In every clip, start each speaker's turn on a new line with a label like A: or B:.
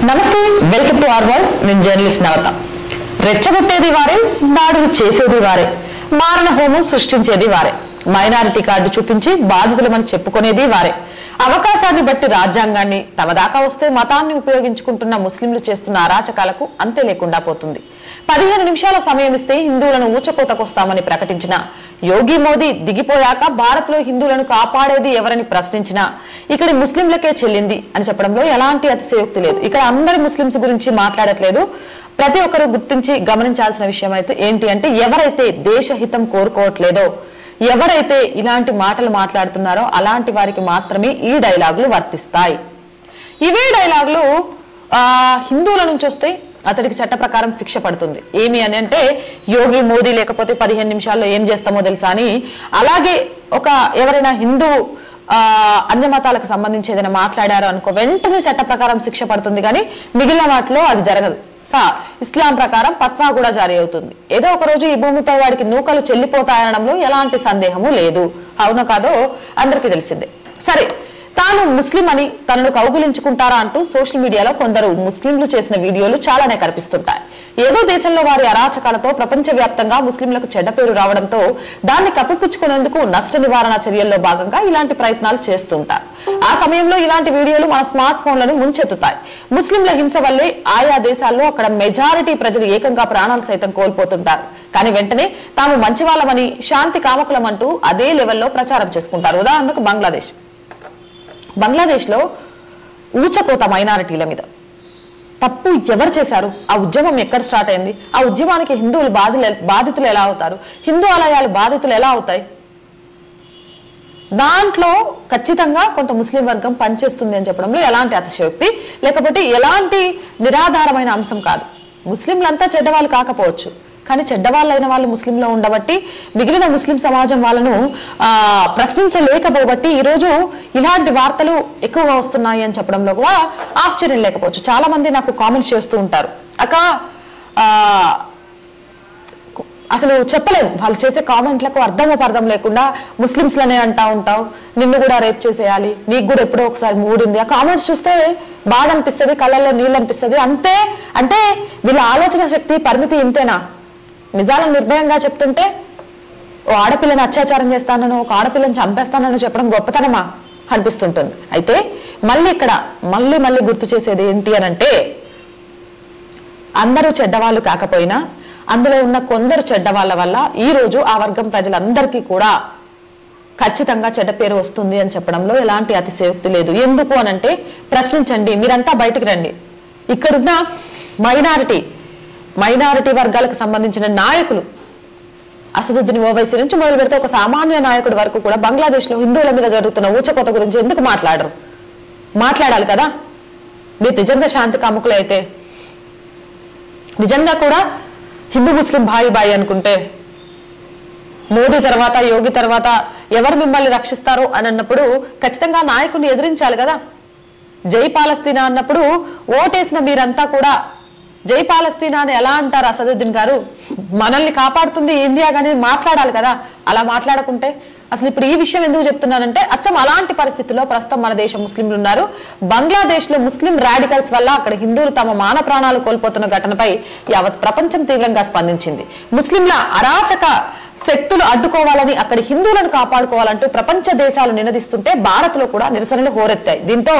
A: నమస్తే, welcome to our voice. నేను journalist నవత. రెచ్చగొట్టేది వారే, దాడులు చేసేది వారే, మారణ హోమం సృష్టించేది వారే, మైనారిటీ కార్డు చూపించి బాధితులమని చెప్పుకునేది వారే, అవకాశాన్ని బట్టి రాజ్యాంగాన్ని తమ దాకా వస్తే మతాన్ని ఉపయోగించుకుంటున్న ముస్లింలు చేస్తున్న అరాచకాలకు అంతే లేకుండా పోతుంది. 15 నిమిషాల సమయం ఇస్తే హిందువులను ఊచకోతకొస్తామని ప్రకటించిన యోగి మోదీ దిగిపోయాక భారత్ లో హిందువులను కాపాడేది ఎవరని ప్రశ్నించినా ఇక్కడి ముస్లింలకే చెల్లింది అని చెప్పడంలో ఎలాంటి అతిశయోక్తి లేదు. ఇక్కడ అందరి ముస్లింస్ గురించి మాట్లాడట్లేదు. ప్రతి ఒక్కరు గుర్తించి గమనించాల్సిన విషయం అయితే ఏంటి అంటే, ఎవరైతే దేశహితం కోరుకోవట్లేదో, ఎవరైతే ఇలాంటి మాటలు మాట్లాడుతున్నారో అలాంటి వారికి మాత్రమే ఈ డైలాగులు వర్తిస్తాయి. ఇవే డైలాగులు హిందువుల నుంచి వస్తే అతడికి చట్ట ప్రకారం శిక్ష పడుతుంది. ఏమి అని అంటే, యోగి మోదీ లేకపోతే 15 నిమిషాల్లో ఏం చేస్తామో తెలుసా అని. అలాగే ఎవరైనా హిందూ అన్య మతాలకు సంబంధించి ఏదైనా మాట్లాడారో అనుకో, వెంటనే చట్ట ప్రకారం శిక్ష పడుతుంది. కానీ మిగిలిన వాటిలో అది జరగదు. ఇస్లాం ప్రకారం పత్వా కూడా జారీ అవుతుంది. ఏదో ఒక రోజు ఈ భూమిపై వాడికి నూకలు చెల్లిపోతాయనడంలో ఎలాంటి సందేహము లేదు. అవునో కాదో అందరికీ తెలిసిందే. సరే, తాను ముస్లిం అని తనను కౌగులించుకుంటారా అంటూ సోషల్ మీడియాలో కొందరు ముస్లింలు చేసిన వీడియోలు చాలానే కనిపిస్తుంటాయి. ఏదో దేశంలో వారి అరాచకాలతో ప్రపంచవ్యాప్తంగా ముస్లింలకు చెడ్డ పేరు రావడంతో దాన్ని కప్పిపుచ్చుకునేందుకు నష్ట నివారణ చర్యల్లో భాగంగా ఇలాంటి ప్రయత్నాలు చేస్తుంటారు. ఆ సమయంలో ఇలాంటి వీడియోలు మన స్మార్ట్ ఫోన్లను ముంచెత్తుతాయి. ముస్లింల హింస వల్లే ఆయా దేశాల్లో అక్కడ మెజారిటీ ప్రజలు ఏకంగా ప్రాణాలు సైతం కోల్పోతుంటారు. కానీ వెంటనే తాము మంచివాళ్ళమని, శాంతి కామకులమంటూ అదే లెవెల్లో ప్రచారం చేసుకుంటారు. ఉదాహరణకు బంగ్లాదేశ్ లో ఊచకోత మైనారిటీల మీద తప్పు ఎవరు చేశారు? ఆ ఉద్యమం ఎక్కడ స్టార్ట్ అయింది? ఆ ఉద్యమానికి హిందువులు బాధితులు ఎలా అవుతారు? హిందూ ఆలయాలు బాధితులు ఎలా అవుతాయి? దాంట్లో ఖచ్చితంగా కొంత ముస్లిం వర్గం పనిచేస్తుంది అని చెప్పడంలో ఎలాంటి అతిశయోక్తి లేకపోతే ఎలాంటి నిరాధారమైన అంశం కాదు. ముస్లింలంతా చెడ్డవాళ్ళు కాకపోవచ్చు, కానీ చెడ్డవాళ్ళైన వాళ్ళు ముస్లింలో ఉండబట్టి మిగిలిన ముస్లిం సమాజం వాళ్ళను ప్రశ్నించలేకపోబట్టి ఈరోజు ఇలాంటి వార్తలు ఎక్కువగా వస్తున్నాయి అని చెప్పడంలో కూడా ఆశ్చర్యం లేకపోవచ్చు. చాలా మంది నాకు కామెంట్స్ చేస్తూ ఉంటారు, అక్క అసలు చెప్పలేము, వాళ్ళు చేసే కామెంట్లకు అర్థం లేకుండా ముస్లింస్లనే అంటా ఉంటావు, నిన్ను కూడా రేప్ చేసేయాలి, నీకు కూడా ఎప్పుడో ఒకసారి మూడింది. ఆ కామెంట్స్ చూస్తే బాధ అనిపిస్తుంది, కళ్ళల్లో నీళ్ళు అనిపిస్తుంది. అంతే అంటే వీళ్ళ ఆలోచన శక్తి పరిమితి ఇంతేనా? నిజాలను నిర్భయంగా చెప్తుంటే ఓ ఆడపిల్లని అత్యాచారం చేస్తానో, ఒక ఆడపిల్లని చంపేస్తానో చెప్పడం గొప్పతనమా అనిపిస్తుంటుంది. అయితే ఇక్కడ మళ్ళీ గుర్తు చేసేది ఏంటి అని అంటే, అందరూ చెడ్డవాళ్ళు కాకపోయినా అందులో ఉన్న కొందరు చెడ్డవాళ్ళ వల్ల ఈ రోజు ఆ వర్గం ప్రజలందరికీ కూడా ఖచ్చితంగా చెడ్డ పేరు వస్తుంది అని చెప్పడంలో ఎలాంటి అతిశయోక్తి లేదు. ఎందుకు అనంటే, ప్రశ్నించండి, మీరంతా బయటికి రండి. ఇక్కడున్న మైనారిటీ వర్గాలకు సంబంధించిన నాయకులు అసదుద్దీన్ ఓవైసీ నుంచి మొదలు పెడితే ఒక సామాన్య నాయకుడి వరకు కూడా బంగ్లాదేశ్ లో హిందువుల మీద జరుగుతున్న ఊచకోత గురించి ఎందుకు మాట్లాడరు? మాట్లాడాలి కదా. మీరు నిజంగా శాంతి కాముకులు అయితే, నిజంగా కూడా హిందూ ముస్లిం బాయి అనుకుంటే, మోదీ తర్వాత యోగి తర్వాత ఎవరు మిమ్మల్ని రక్షిస్తారు అని అన్నప్పుడు ఖచ్చితంగా నాయకుడిని ఎదిరించాలి కదా. జై పాలస్తీనా అన్నప్పుడు ఓటేసిన మీరంతా కూడా జై పాలస్తీనా అని ఎలా అంటారు? అసదుద్దీన్ గారు మనల్ని కాపాడుతుంది ఇండియా కానీ మాట్లాడాలి కదా. అలా మాట్లాడకుంటే అసలు ఇప్పుడు ఈ విషయం ఎందుకు చెప్తున్నానంటే, అచ్చం అలాంటి పరిస్థితుల్లో ప్రస్తుతం మన దేశ ముస్లింలు ఉన్నారు. బంగ్లాదేశ్ లో ముస్లిం రాడికల్స్ వల్ల అక్కడ హిందువులు తమ మాన ప్రాణాలు కోల్పోతున్న ఘటనపై యావత్ ప్రపంచం తీవ్రంగా స్పందించింది. ముస్లింల అరాచక శక్తులు అడ్డుకోవాలని, అక్కడి హిందువులను కాపాడుకోవాలంటూ ప్రపంచ దేశాలు నినదిస్తుంటే భారత్ లో కూడా నిరసనలు హోరెత్తాయి. దీంతో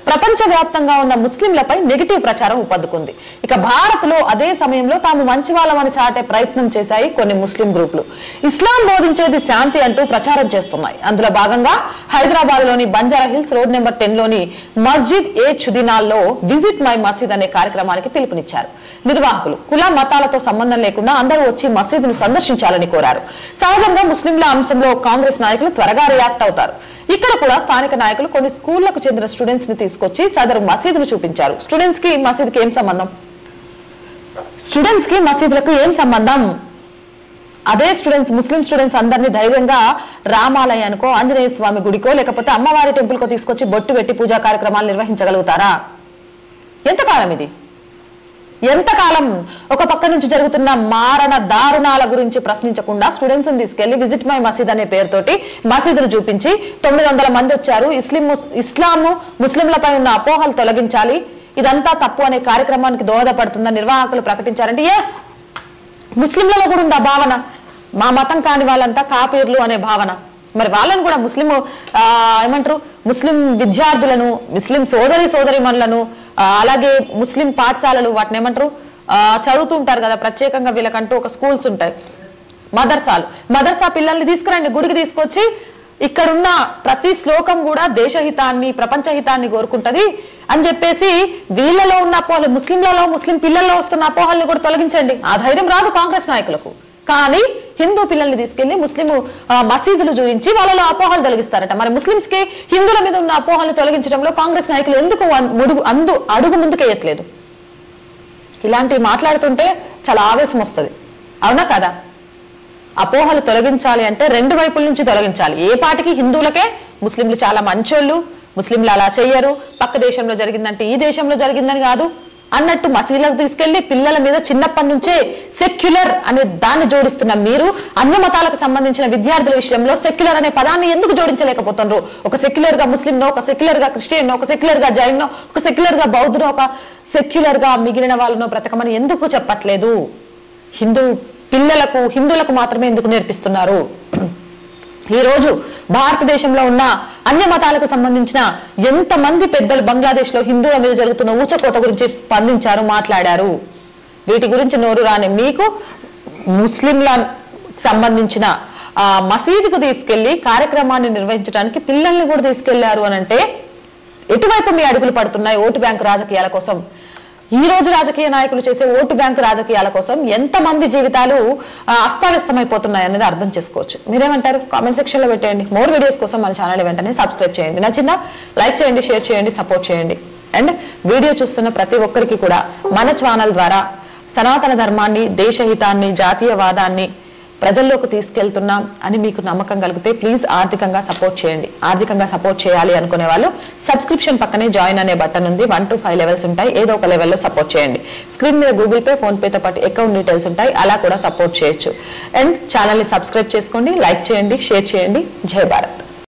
A: ప్రపంచ వ్యాప్తంగా ఉన్న ముస్లింలపై నెగిటివ్ ప్రచారం ఉపద్దుకుంది. ఇక భారత్ లో అదే సమయంలో తాము మంచి వాళ్ళమని చాటే ప్రయత్నం చేశాయి కొన్ని ముస్లిం గ్రూపులు. ఇస్లాం బోధించేది శాంతి అంటూ ప్రచారం చేస్తున్నాయి. అందులో భాగంగా హైదరాబాద్ లోని బంజారా హిల్స్ రోడ్ నెంబర్ 10 లోని మస్జిద్ ఏ చుదినాల్లో విజిట్ మై మసీద్ అనే కార్యక్రమానికి పిలుపునిచ్చారు. నిర్వాహకులు కుల మతాలతో సంబంధం లేకుండా అందరూ వచ్చి మసీదును సందర్శించాలని కోరారు. సహజంగా ముస్లింల అంశంలో కాంగ్రెస్ నాయకులు త్వరగా రియాక్ట్ అవుతారు. ఇక్కడ కూడా స్థానిక నాయకులు కొన్ని స్కూళ్లకు చెందిన స్టూడెంట్స్ ని తీసుకొచ్చి సదరు మసీదును చూపించారు. స్టూడెంట్స్ కి మసీదుకి ఏం సంబంధం? స్టూడెంట్స్ కి మసీదులకు ఏం సంబంధం? అదే స్టూడెంట్స్, ముస్లిం స్టూడెంట్స్ అందరినీ ధైర్యంగా రామాలయానికో, ఆంజనేయ స్వామి గుడికో, లేకపోతే అమ్మవారి టెంపుల్ కో తీసుకొచ్చి బొట్టు పెట్టి పూజా కార్యక్రమాలు నిర్వహించగలుగుతారా? ఎంతకాలం ఇది? ఎంతకాలం? ఒక పక్క నుంచి జరుగుతున్న మారణ దారుణాల గురించి ప్రశ్నించకుండా స్టూడెంట్స్ ని తీసుకెళ్లి విజిట్ మై మసీద్ అనే పేరుతోటి మసీదును చూపించి 900 మంది వచ్చారు, ఇస్లాము ముస్లింలపై ఉన్న అపోహలు తొలగించాలి, ఇదంతా తప్పు అనే కార్యక్రమానికి దోహదపడుతుందని నిర్వాహకులు ప్రకటించారంటే ఎస్, ముస్లింలలో కూడా ఉంది ఆ భావన. మా మతం కాని వాళ్ళంతా కాపీర్లు అనే భావన. మరి వాళ్ళని కూడా ముస్లిం ఏమంటారు, ముస్లిం విద్యార్థులను, ముస్లిం సోదరిమణులను, అలాగే ముస్లిం పాఠశాలలు వాటిని ఏమంటారు చదువుతుంటారు కదా, ప్రత్యేకంగా వీళ్ళకంటూ ఒక స్కూల్స్ ఉంటాయి, మదర్సా పిల్లల్ని తీసుకురండి, గుడికి తీసుకొచ్చి ఇక్కడున్న ప్రతి శ్లోకం కూడా దేశహితాన్ని, ప్రపంచ హితాన్ని కోరుకుంటది అని చెప్పేసి వీళ్ళలో ఉన్న అపోహలు, ముస్లిం పిల్లల్లో వస్తున్న అపోహల్ని కూడా తొలగించండి. ఆ ధైర్యం రాదు కాంగ్రెస్ నాయకులకు. కానీ హిందూ పిల్లల్ని తీసుకెళ్లి ముస్లిం మసీదులు చూపించి వాళ్ళలో అపోహలు తొలగిస్తారట. మరి ముస్లింస్ కి హిందువుల మీద ఉన్న అపోహలు తొలగించడంలో కాంగ్రెస్ నాయకులు ఎందుకు అడుగు ముందుకేయట్లేదు? ఇలాంటివి మాట్లాడుతుంటే చాలా ఆవేశం వస్తుంది, అవునా కదా? అపోహలు తొలగించాలి అంటే రెండు వైపుల నుంచి తొలగించాలి. ఏ పాటికి హిందువులకే ముస్లింలు చాలా మంచోళ్ళు, ముస్లింలు అలా చెయ్యరు, పక్క దేశంలో జరిగిందంటే ఈ దేశంలో జరిగిందని కాదు అన్నట్టు మసీదులకు తీసుకెళ్లి పిల్లల మీద చిన్నప్పటి నుంచే సెక్యులర్ అనే దాన్ని జోడిస్తున్న మీరు అన్ని మతాలకు సంబంధించిన విద్యార్థుల విషయంలో సెక్యులర్ అనే పదాన్ని ఎందుకు జోడించలేకపోతున్నారు? ఒక సెక్యులర్ గా ముస్లింనో, ఒక సెక్యులర్ గా క్రిస్టియన్, ఒక సెక్యులర్ గా జైన్నో, ఒక సెక్యులర్ గా బౌద్ధునో, ఒక సెక్యులర్ గా మిగిలిన వాళ్ళనో బ్రతకమని ఎందుకు చెప్పట్లేదు? హిందువులకు మాత్రమే ఎందుకు నేర్పిస్తున్నారు? ఈ రోజు భారతదేశంలో ఉన్న అన్య మతాలకు సంబంధించిన ఎంతమంది పెద్దలు బంగ్లాదేశ్ లో హిందువుల మీద జరుగుతున్న ఊచకోత గురించి స్పందించారు, మాట్లాడారు. వీటి గురించి నోరు రాని మీకు ముస్లింల సంబంధించిన మసీదుకు తీసుకెళ్లి కార్యక్రమాన్ని నిర్వహించడానికి పిల్లల్ని కూడా తీసుకెళ్లారు అని అంటే ఎటువైపు మీ అడుగులు పడుతున్నాయి? ఓటు బ్యాంకు రాజకీయాల కోసం. ఈ రోజు రాజకీయ నాయకులు చేసే ఓటు బ్యాంకు రాజకీయాల కోసం ఎంతమంది జీవితాలు అస్తవ్యస్తమైపోతున్నాయి అనేది అర్థం చేసుకోవచ్చు. మీరేమంటారు? కామెంట్ సెక్షన్ లో పెట్టేయండి. మోర్ వీడియోస్ కోసం మన ఛానల్ వెంటనే సబ్స్క్రైబ్ చేయండి. నచ్చిందా? లైక్ చేయండి, షేర్ చేయండి, సపోర్ట్ చేయండి. అండ్ వీడియో చూస్తున్న ప్రతి ఒక్కరికి కూడా మన ఛానల్ ద్వారా సనాతన ధర్మాన్ని, దేశహితాన్ని, జాతీయవాదాన్ని ప్రజల్లోకి తీసుకెళ్తున్నాం అని మీకు నమ్మకం కలిగితే ప్లీజ్ ఆర్థికంగా సపోర్ట్ చేయండి. ఆర్థికంగా సపోర్ట్ చేయాలి అనుకునే వాళ్ళు సబ్స్క్రిప్షన్ పక్కనే జాయిన్ అనే బటన్ ఉంది. 1 to 5 లెవెల్స్ ఉంటాయి. ఏదో ఒక లెవెల్లో సపోర్ట్ చేయండి. స్క్రీన్ మీద గూగుల్ పే, ఫోన్ పేతో పాటు అకౌంట్ డీటెయిల్స్ ఉంటాయి, అలా కూడా సపోర్ట్ చేయొచ్చు. అండ్ ఛానల్ని సబ్స్క్రైబ్ చేసుకోండి, లైక్ చేయండి, షేర్ చేయండి. జై భారత్.